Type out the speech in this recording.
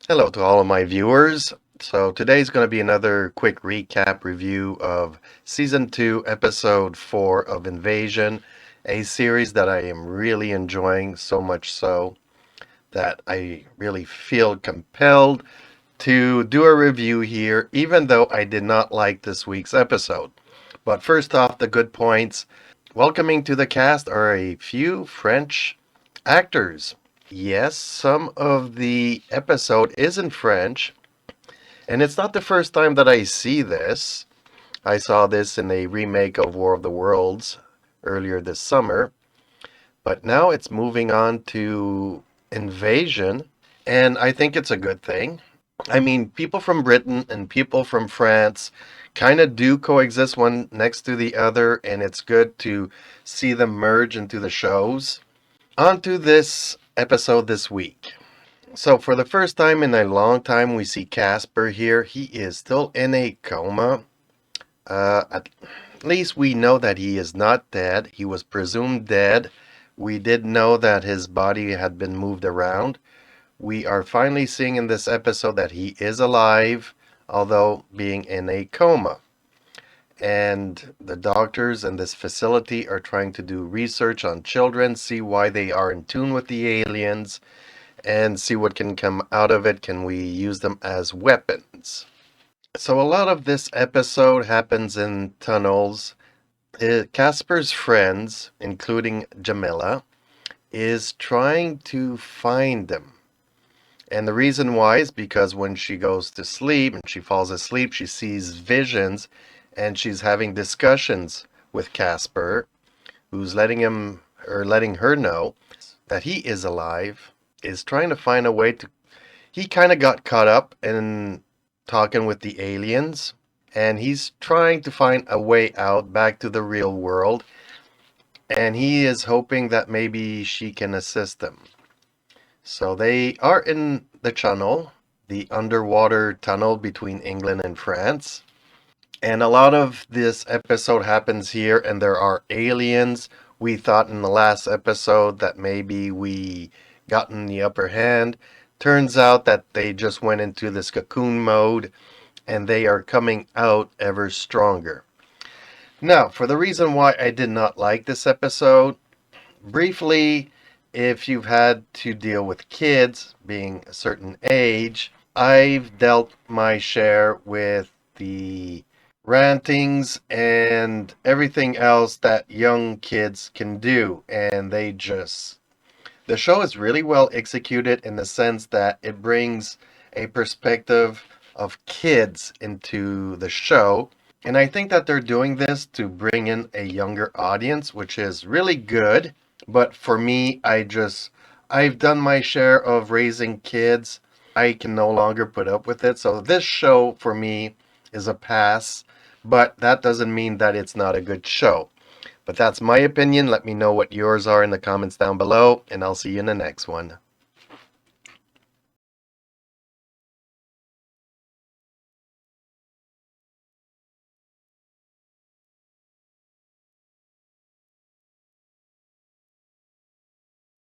Hello to all of my viewers. So today's going to be another quick recap review of Season 2, Episode 4 of Invasion, a series that I am really enjoying, so much so that I really feel compelled to do a review here, even though I did not like this week's episode. But first off, the good points. Welcoming to the cast are a few French actors. Yes, some of the episode is in French, and it's not the first time that I see this. I saw this in a remake of War of the Worlds earlier this summer, but now it's moving on to Invasion, and I think it's a good thing. I mean, people from Britain and people from France kind of do coexist one next to the other, and it's good to see them merge into the shows. On to this episode this week. So, for the first time in a long time, we see Casper here. He is still in a coma. At least we know that he is not dead. He was presumed dead. We did know that his body had been moved around. We are finally seeing in this episode that he is alive, although being in a coma. And the doctors in this facility are trying to do research on children, see why they are in tune with the aliens, and see what can come out of it. Can we use them as weapons? So, a lot of this episode happens in tunnels. Casper's friends, including Jamila, is trying to find them. And the reason why is because when she goes to sleep and she falls asleep, she sees visions and she's having discussions with Casper, who's letting her know that he is alive, is trying to find a way to. He kind of got caught up in talking with the aliens, and he's trying to find a way out back to the real world, and he is hoping that maybe she can assist him. So they are in the tunnel, the underwater tunnel between England and France. And a lot of this episode happens here, and there are aliens. We thought in the last episode that maybe we gotten the upper hand. Turns out that they just went into this cocoon mode, and they are coming out ever stronger. Now, for the reason why I did not like this episode, briefly, if you've had to deal with kids being a certain age, I've dealt my share with the rantings and everything else that young kids can do. And the show is really well executed in the sense that it brings a perspective of kids into the show. And I think that they're doing this to bring in a younger audience, which is really good. But for me, I've done my share of raising kids. I can no longer put up with it. So this show for me is a pass, but that doesn't mean that it's not a good show. But that's my opinion. Let me know what yours are in the comments down below, and I'll see you in the next one.